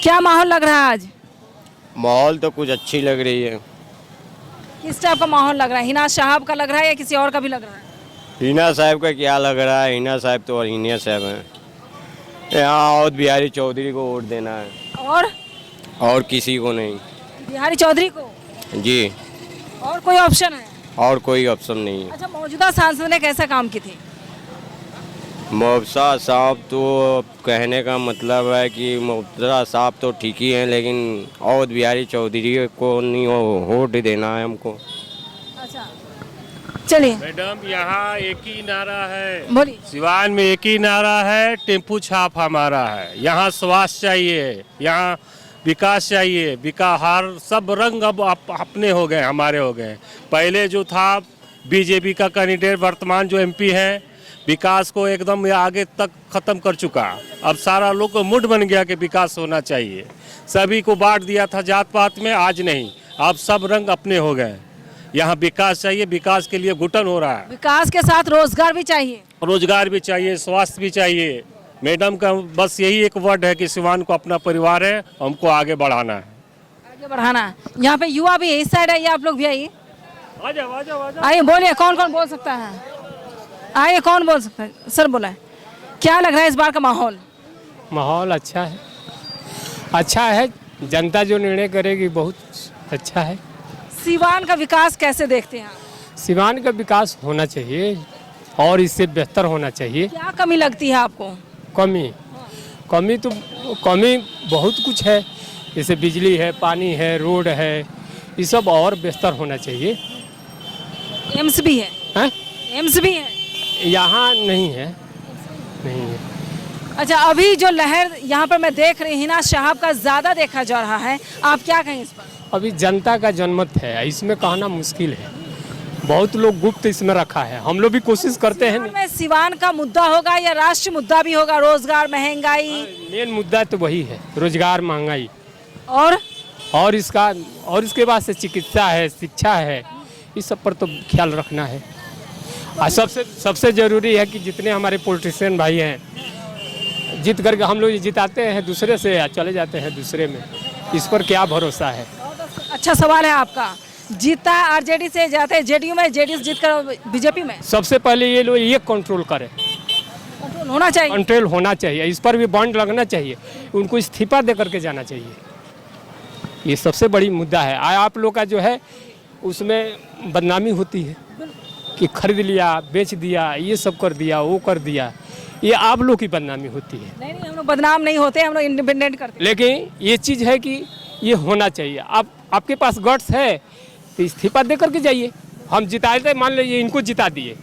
क्या माहौल लग रहा है आज? माहौल तो कुछ अच्छी लग रही है। किस टाइप का माहौल लग रहा है? हिना साहब का लग रहा है या किसी और का भी लग रहा है? हिना साहब का क्या लग रहा है, हिना साहब तो हिना साहब हैं। यहाँ और बिहारी चौधरी को वोट देना है और किसी को नहीं। बिहारी चौधरी को? जी, और कोई ऑप्शन है? और कोई ऑप्शन नहीं है। अच्छा, मौजूदा सांसद ने कैसा काम की थी? मुफ्ता साहब तो कहने का मतलब है कि मुफ्ता साहब तो ठीक ही हैं, लेकिन और बिहारी चौधरी को नहीं वोट देना है हमको। अच्छा, चलिए मैडम, यहाँ एक ही नारा है, बोलिए। सिवान में एक ही नारा है, टेम्पू छाप हमारा है। यहाँ स्वास्थ्य चाहिए, यहाँ विकास चाहिए। हर सब रंग अब अपने हो गए, हमारे हो गए। पहले जो था बीजेपी का कैंडिडेट, वर्तमान जो एमपी है, विकास को एकदम आगे तक खत्म कर चुका। अब सारा लोग को मूड बन गया कि विकास होना चाहिए। सभी को बांट दिया था जात पात में, आज नहीं, अब सब रंग अपने हो गए। यहाँ विकास चाहिए, विकास के लिए घुटन हो रहा है। विकास के साथ रोजगार भी चाहिए। रोजगार भी चाहिए, स्वास्थ्य भी चाहिए। मैडम का बस यही एक वर्ड है कि सिवान को अपना परिवार है, हमको आगे बढ़ाना है। आगे बढ़ाना है। यहाँ पे युवा भी है, इस साइड आइए, आप लोग भी आइए। आ जाओ, आ जाओ, आ जाओ। आइए, बोलिए, कौन कौन बोल सकता है? आइए, कौन बोल सकता है? सर बोला है। क्या लग रहा है इस बार का माहौल? माहौल अच्छा है, अच्छा है। जनता जो निर्णय करेगी बहुत अच्छा है। सिवान का विकास कैसे देखते हैं आप? सिवान का विकास होना चाहिए और इससे बेहतर होना चाहिए। क्या कमी लगती है आपको? कमी तो कमी बहुत कुछ है, जैसे बिजली है, पानी है, रोड है, ये सब और बेहतर होना चाहिए। एम्स भी है? हैं? एम्स भी है? यहाँ नहीं है, नहीं है। अच्छा, अभी जो लहर यहाँ पर मैं देख रही हूँ ना, साहब का ज्यादा देखा जा रहा है, आप क्या कहें इस पर? अभी जनता का जनमत है, इसमें कहना मुश्किल है। बहुत लोग गुप्त इसमें रखा है, हम लोग भी कोशिश करते हैं। सिवान में सिवान का मुद्दा होगा या राष्ट्रीय मुद्दा भी होगा? रोजगार, महंगाई? मेन मुद्दा तो वही है, रोजगार, महंगाई और इसके बाद से चिकित्सा है, शिक्षा है, इस सब पर तो ख्याल रखना है। और सबसे जरूरी है कि जितने हमारे पॉलिटिशियन भाई हैं, जीत करके हम लोग जिताते हैं दूसरे से या चले जाते हैं दूसरे में, इस पर क्या भरोसा है? अच्छा सवाल है आपका। जीता आरजेडी से, जाते हैं जेडीयू में, जेडीयू से जीतकर बीजेपी में। सबसे पहले ये लोग ये कंट्रोल करें, कंट्रोल होना चाहिए। कंट्रोल होना चाहिए, इस पर भी बॉन्ड लगना चाहिए, उनको इस्तीफा दे करके जाना चाहिए। ये सबसे बड़ी मुद्दा है। आप लोग का जो है उसमें बदनामी होती है कि खरीद लिया, बेच दिया, ये सब कर दिया, वो कर दिया, ये आप लोग की बदनामी होती है। नहीं, हम लोग बदनाम नहीं होते, हम लोग इंडिपेंडेंट करते हैं। लेकिन ये चीज़ है कि ये होना चाहिए। आपके पास गट्स है तो इस्तीफा दे करके जाइए। हम जिताए थे, मान लीजिए इनको जिता दिए,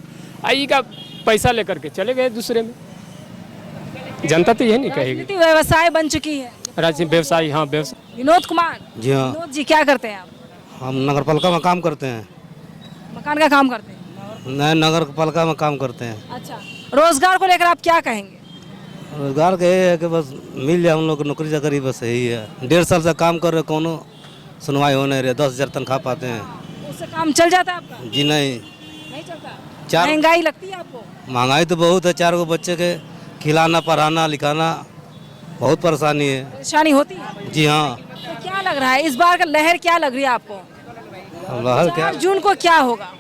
आइए का पैसा लेकर के चले गए दूसरे में, जनता तो यही नहीं कहेगी। राजनीति व्यवसाय बन चुकी है। राजनीति व्यवसाय, हाँ व्यवसाय। विनोद कुमार जी हाँ, विनोद जी, क्या करते हैं आप? हम नगर पालिका में काम करते हैं। मकान का काम करते हैं? नए नगर पालिका में काम करते हैं। अच्छा, रोजगार को लेकर आप क्या कहेंगे? रोजगार के ये है कि बस मिल जाए हम लोग को नौकरी चाकरी, बस यही है। 1.5 साल से काम कर रहे, कोनो सुनवाई होने रही, 10,000 तनख्वाह पाते हैं। उससे काम चल जाता है आपका? जी नहीं चलता। महंगाई लगती है आपको? महंगाई तो बहुत है, 4 गो बच्चे के खिलाना, पढ़ाना, लिखाना, बहुत परेशानी है। परेशानी होती है? जी हाँ। तो क्या लग रहा है इस बार का लहर, क्या लग रही है आपको? लहर क्या, 4 जून को क्या होगा?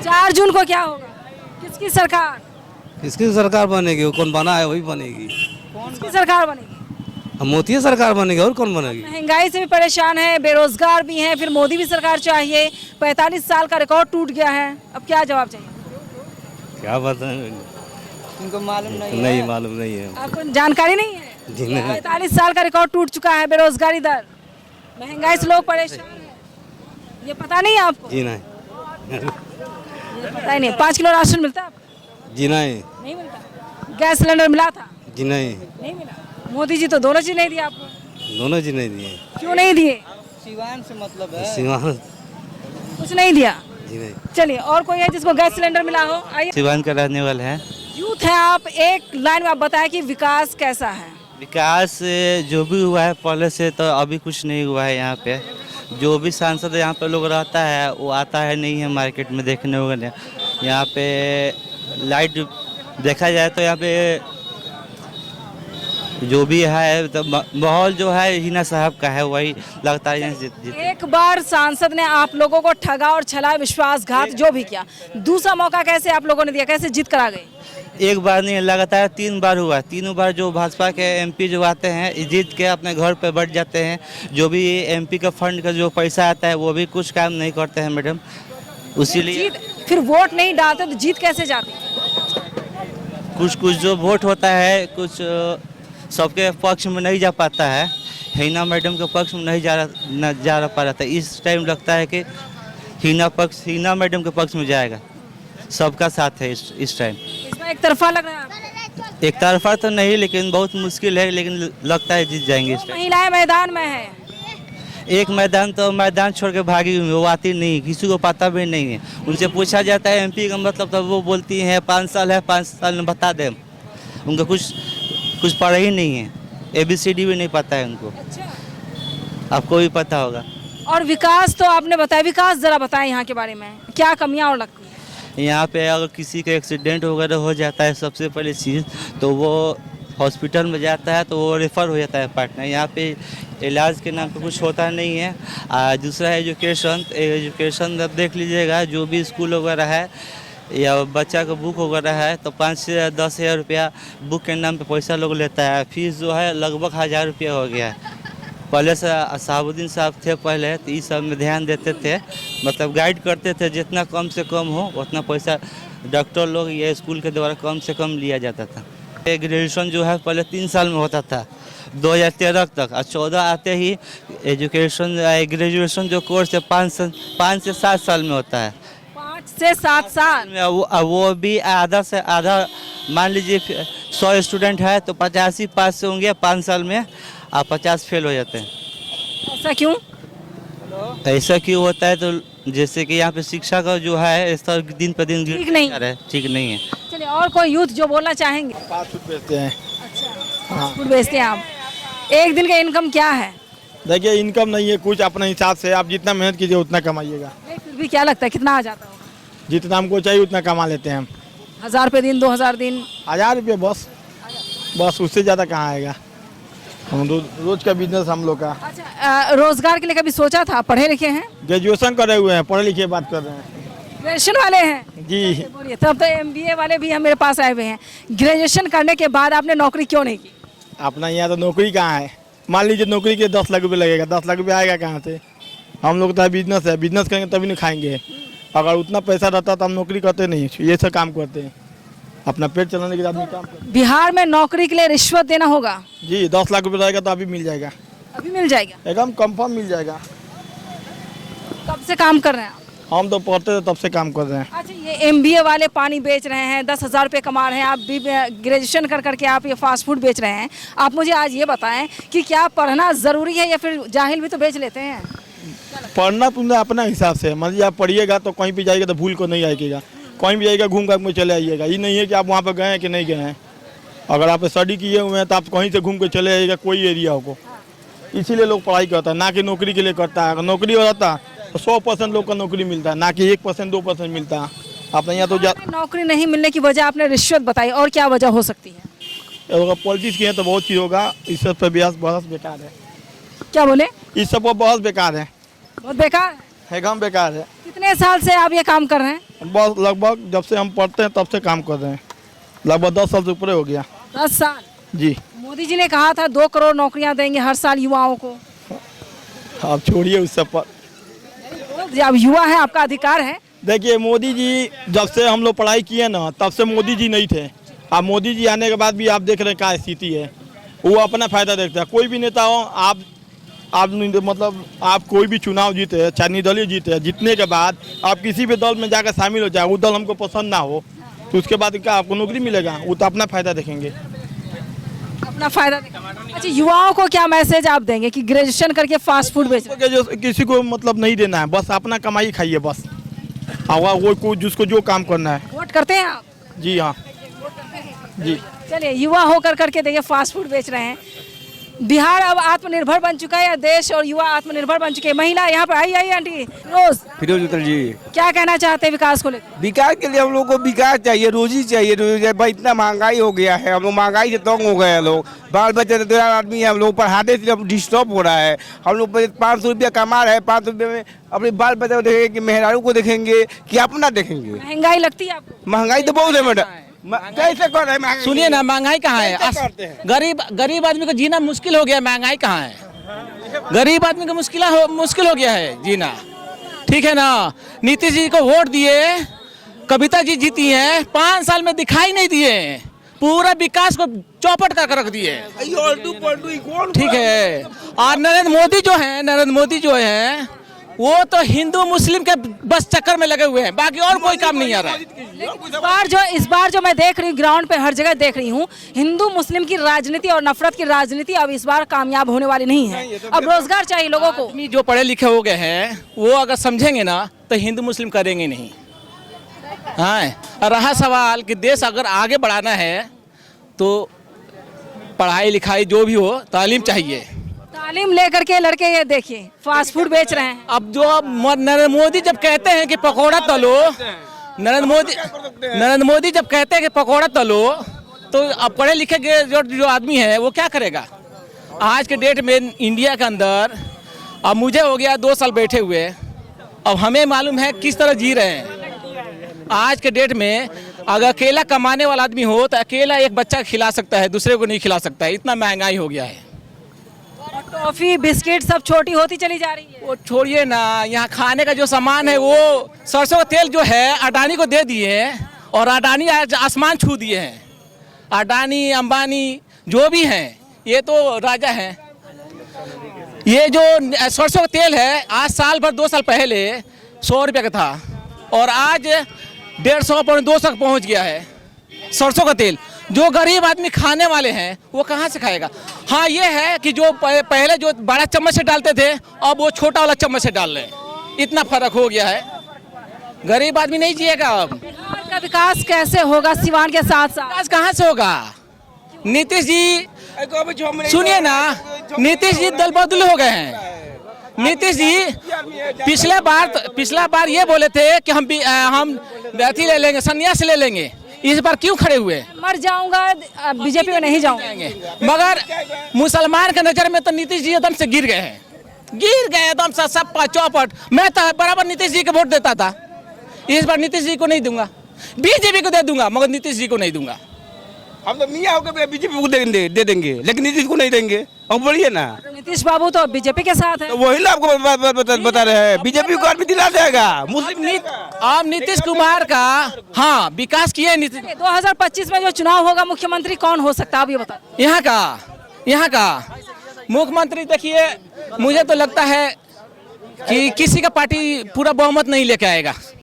4 जून को क्या होगा? किसकी सरकार? किसकी सरकार बनेगी? वो कौन बना है वही बनेगी। किसकी सरकार बनेगी? मोदी सरकार बनेगी, और कौन बनेगी? महंगाई से भी परेशान है, बेरोजगार भी हैं, फिर मोदी भी सरकार चाहिए। 45 साल का रिकॉर्ड टूट गया है, अब क्या जवाब चाहिए? क्या बताएं, इनको मालूम नहीं मालूम नहीं है। आपको जानकारी नहीं है? जी नहीं। 45 साल का रिकॉर्ड टूट चुका है, बेरोजगारी दर, महंगाई से लोग परेशान हैं, ये पता नहीं है आपको? जी नहीं। ये पता ही नहीं। 5 किलो राशन मिलता है आपको? जी नहीं। नहीं मिलता। गैस सिलेंडर मिला था? जी नहीं। नहीं मिला। मोदी जी तो दोनों चीज नहीं दिया आपको। दोनों जी नहीं दिए। क्यों नहीं दिए? सिवान से मतलब है, सिवान कुछ नहीं दिया। जी नहीं। चलिए, और कोई है जिसको गैस सिलेंडर मिला हो? आइए। सिवान का रहने वाला है। यूथ है आप, एक लाइन में आप बताएं कि विकास कैसा है? विकास जो भी हुआ है पहले से, तो अभी कुछ नहीं हुआ है। यहाँ पे जो भी सांसद यहाँ पे लोग रहता है वो आता है नहीं है मार्केट में देखने वगैरह। यहाँ पे लाइट देखा जाए तो यहाँ पे जो भी है तो माहौल जो है हिना साहब का है, वही लगता है जीत। एक बार सांसद ने आप लोगों को ठगा और छला, विश्वासघात जो भी किया, दूसरा मौका कैसे आप लोगों ने दिया, कैसे जीत कर आ गए? एक बार नहीं, लगातार 3 बार हुआ। तीनों बार जो भाजपा के एमपी जो आते हैं जीत के अपने घर पे बैठ जाते हैं। जो भी एमपी का फंड का जो पैसा आता है वो भी कुछ काम नहीं करते हैं मैडम, इसीलिए फिर वोट नहीं डालते तो जीत कैसे जाती? कुछ जो वोट होता है कुछ सबके पक्ष में नहीं जा पाता है। हिना मैडम के पक्ष में नहीं जा पा रहा था। इस टाइम लगता है कि हिना मैडम के पक्ष में जाएगा। सबका साथ है इस टाइम। इसमें एक तरफा लग रहा है? एक तरफा तो नहीं, लेकिन बहुत मुश्किल है, लेकिन लगता है जीत जाएंगे इस टाइम। महिलाएं मैदान में है। एक मैदान छोड़ के भागी हुई, वो आती नहीं, किसी को पता भी नहीं है। उनसे पूछा जाता है एमपी का मतलब, तो वो बोलती हैं 5 साल है, 5 साल में बता दें। उनको कुछ पढ़ा ही नहीं है, ABCD भी नहीं पता है उनको। आपको भी पता होगा। और विकास तो आपने बताया, विकास जरा बताएं यहाँ के बारे में, क्या कमियाँ और लगती है? यहाँ पे अगर किसी का एक्सीडेंट वगैरह हो जाता है, सबसे पहले चीज़ तो वो हॉस्पिटल में जाता है तो वो रेफ़र हो जाता है पटना। यहाँ पे इलाज के नाम पे कुछ होता नहीं है। दूसरा है एजुकेशन अब देख लीजिएगा, जो भी स्कूल वगैरह है या बच्चा का बुक वगैरह है तो 5 से 10 हज़ार रुपया बुक के नाम पे पैसा लोग लेता है। फीस जो है लगभग 1000 रुपया हो गया है। पहले से साहबुद्दीन साहब थे पहले, तो इस सब में ध्यान देते थे, मतलब गाइड करते थे, जितना कम से कम हो उतना पैसा डॉक्टर लोग या स्कूल के द्वारा कम से कम लिया जाता था। ग्रेजुएशन जो है पहले 3 साल में होता था 2013 तक, और 14 आते ही ग्रेजुएशन जो कोर्स है 5 से 7 साल में होता है। 5 से 7 साल में वो भी आधा से आधा, मान लीजिए 100 स्टूडेंट है तो 85 पास से होंगे 5 साल में, और 50 फेल हो जाते हैं। ऐसा क्यों? ऐसा क्यों होता है? तो जैसे कि यहाँ पे शिक्षा का जो है स्तर दिन पर दिन ठीक नहीं ठीक नहीं है। चलिए, और कोई यूथ जो बोलना चाहेंगे? फास्ट फूड बेचते हैं। अच्छा, फास्ट फूड बेचते हैं आप। एक दिन का इनकम क्या है? देखिए इनकम नहीं है कुछ, अपने हिसाब से आप जितना मेहनत कीजिए उतना कमाइएगा। फिर भी क्या लगता है कितना आ जाता होगा? जितना हमको चाहिए उतना कमा लेते हैं हम। 1000 रुपये दिन, 2000 दिन? 1000 रुपये बस उससे ज़्यादा कहाँ आएगा। हम रोज का बिजनेस हम लोग का। अच्छा, रोजगार के लिए कभी सोचा था? पढ़े लिखे हैं? ग्रेजुएशन करे हुए हैं, पढ़े लिखे बात कर रहे हैं। ग्रेजुएशन वाले हैं जी। बोलिए, तब तो MBA वाले भी हम मेरे पास आए हुए हैं। ग्रेजुएशन करने के बाद आपने नौकरी क्यों नहीं की? अपना यहाँ तो नौकरी कहाँ है। मान लीजिए नौकरी के 10 लाख रुपये लगेगा, 10 लाख रुपये आएगा कहाँ से? हम लोग तो बिजनेस है, बिजनेस करेंगे तभी नहीं खाएंगे। अगर उतना पैसा रहता तो हम नौकरी करते नहीं, ये सब काम करते हैं, अपना पेट चलाने के लिए आदमी काम करते। बिहार में नौकरी के लिए रिश्वत देना होगा? जी, 10 लाख रुपये रहेगा तो अभी मिल जाएगा। अभी मिल जाएगा? एकदम कंफर्म मिल जाएगा। कब से काम कर रहे हैं आप? हम तो पढ़ते थे तब से काम कर रहे हैं। अच्छा, ये MBA वाले पानी बेच रहे हैं, 10,000 रुपये कमा रहे हैं, आप भी ग्रेजुएशन कर करके आप ये फास्ट फूड बेच रहे हैं। आप मुझे आज ये बताएं कि क्या पढ़ना ज़रूरी है या फिर जाहिल भी तो बेच लेते हैं? पढ़ना तुमने अपना हिसाब से, मान लीजिए आप पढ़िएगा तो कहीं भी जाइएगा तो भूल को नहीं आएगा। कहीं भी जाइएगा घूम घाम के चले आइएगा। ये नहीं है कि आप वहाँ पर गए हैं कि नहीं गए हैं। अगर आप स्टडी किए हुए हैं तो आप कहीं से घूम के चले आइएगा कोई एरिया हो। इसीलिए लोग पढ़ाई करता है, ना कि नौकरी के लिए करता है। अगर नौकरी हो जाता तो 100% लोग का नौकरी मिलता है, ना कि 1% 2% मिलता है। अपने यहाँ तो नौकरी नहीं मिलने की वजह आपने रिश्वत बताई, और क्या वजह हो सकती है? अगर पॉलिटिक्स की है तो बहुत चीज़ होगा। इस सब पर बहस बेकार है। क्या बोले? इस सब पर बहस बेकार है, बहुत बेकार है। एकदम बेकार है। कितने साल से आप ये काम कर रहे हैं? बस लगभग जब से हम पढ़ते हैं तब से काम कर रहे हैं। लगभग 10 साल से ऊपर हो गया। 10 साल? जी। मोदी जी ने कहा था 2 करोड़ नौकरियां देंगे हर साल युवाओं को। आप छोड़िए उस सब पर। आप युवा हैं, आपका अधिकार है। देखिए मोदी जी जब से हम लोग पढ़ाई किए ना तब से मोदी जी नहीं थे। अब मोदी जी आने के बाद भी आप देख रहे हैं क्या स्थिति है। वो अपना फायदा देखता है। कोई भी नेता हो, आप मतलब आप कोई भी चुनाव जीते, चाहे निर्दलीय जीते, जीतने के बाद आप किसी भी दल में जाकर शामिल हो जाए, वो दल हमको पसंद ना हो तो उसके बाद क्या आपको नौकरी मिलेगा? वो तो अपना फायदा देखेंगे, अपना फायदा देखेंगे। अच्छा, युवाओं को क्या मैसेज आप देंगे कि ग्रेजुएशन करके फास्ट फूड बेच रहे हैं? किसी को मतलब नहीं देना है, बस अपना कमाई खाइए बस। वो कोई जिसको जो काम करना है। वोट करते हैं आप? जी हाँ जी। चलिए, युवा होकर करके देखिए फास्ट फूड बेच रहे हैं। बिहार अब आत्मनिर्भर बन चुका है या देश और युवा आत्मनिर्भर बन चुके हैं? महिला यहाँ पर आई आंटी रोज फिरोज उत्तर जी, क्या कहना चाहते हैं विकास को लेकर? विकास के लिए हम लोग को विकास चाहिए, रोजी चाहिए। रोजी भाई इतना महंगाई हो गया है, हम लोग महंगाई से तंग हो गए हैं लोग। बाल बच्चे 2 आदमी है, हम लोग पढ़ाने से डिस्टर्ब हो रहा है। हम लोग 500 रुपया कमा रहे हैं, 500 रुपये में अपने बाल बच्चे को देखेंगे कि मेहरारू को देखेंगे कि अपना देखेंगे। महंगाई लगती है आपको? महंगाई तो बहुत है मैडम, कैसे कर रहे हैं? सुनिए ना, महंगाई कहाँ है? गरीब आदमी को जीना मुश्किल हो गया, महंगाई कहाँ है? गरीब आदमी को मुश्किल हो गया है जीना, ठीक है ना। नीतीश जी को वोट दिए, कविता जी जीती हैं, 5 साल में दिखाई नहीं दिए, पूरा विकास को चौपट कर रख दिए, ठीक है। और नरेंद्र मोदी जो है वो तो हिंदू मुस्लिम के बस चक्कर में लगे हुए हैं, बाकी और कोई काम नहीं आ रहा है। इस बार जो मैं देख रही हूँ ग्राउंड पे हर जगह देख रही हूँ, हिंदू मुस्लिम की राजनीति और नफरत की राजनीति अब इस बार कामयाब होने वाली नहीं है। अब रोजगार चाहिए लोगों को। आदमी जो पढ़े लिखे हो गए हैं वो अगर समझेंगे ना तो हिंदू मुस्लिम करेंगे नहीं। हाँ, और रहा सवाल कि देश अगर आगे बढ़ाना है तो पढ़ाई लिखाई जो भी हो, तालीम चाहिए। तालीम लेकर के लड़के ये देखिए फास्ट फूड बेच रहे हैं। अब जो नरेंद्र मोदी जब कहते हैं कि पकौड़ा तलो, नरेंद्र मोदी जब कहते हैं कि पकौड़ा तलो, तो अब पढ़े लिखे के जो आदमी है वो क्या करेगा? आज के डेट में इंडिया के अंदर अब मुझे हो गया 2 साल बैठे हुए, अब हमें मालूम है किस तरह जी रहे हैं। आज के डेट में अगर अकेला कमाने वाला आदमी हो तो अकेला एक बच्चा खिला सकता है, दूसरे को नहीं खिला सकता है, इतना महंगाई हो गया है। टॉफी बिस्किट सब छोटी होती चली जा रही है। वो छोड़िए ना, यहाँ खाने का जो सामान है वो सरसों का तेल जो है अडानी को दे दिए और अडानी आज आसमान छू दिए हैं। अडानी अंबानी जो भी हैं ये तो राजा हैं। ये जो सरसों का तेल है आज साल भर 2 साल पहले 100 रुपये का था और आज 150 पौने 200 पहुँच गया है सरसों का तेल। जो गरीब आदमी खाने वाले हैं वो कहाँ से खाएगा? हाँ, ये है कि जो पहले जो बड़ा चम्मच से डालते थे अब वो छोटा वाला चम्मच से डाल रहे हैं, इतना फर्क हो गया है। गरीब आदमी नहीं जिएगा। अब बिहार का विकास कैसे होगा सिवान के साथ साथ? विकास कहाँ से होगा? नीतीश जी, सुनिए ना, नीतीश जी दल बदल हो गए हैं। नीतीश जी पिछला बार ये बोले थे कि हम अथी ले लेंगे, संन्यास ले लेंगे। इस बार क्यों खड़े हुए? मर जाऊंगा, बीजेपी में नहीं जाऊंगा। मगर मुसलमान के नजर में तो नीतीश जी एकदम से गिर गए एकदम से सब चौपट। मैं तो बराबर नीतीश जी को वोट देता था, इस बार नीतीश जी को नहीं दूंगा, बीजेपी को दे दूंगा, मगर नीतीश जी को नहीं दूंगा। हम तो मियाँ होकर बीजेपी को दे देंगे, लेकिन नीतीश को नहीं देंगे। अब बोलिए ना, नीतीश बाबू तो बीजेपी के साथ है। तो वही ना आपको बता रहे हैं, बीजेपी को आदमी दिला देगा। मुस्लिम अब नीतीश कुमार का हाँ विकास किए। 2025 में जो चुनाव होगा मुख्यमंत्री कौन हो सकता है आप ये बता? यहाँ का मुख्यमंत्री देखिए, मुझे तो लगता है कि किसी का पार्टी पूरा बहुमत नहीं लेके आएगा।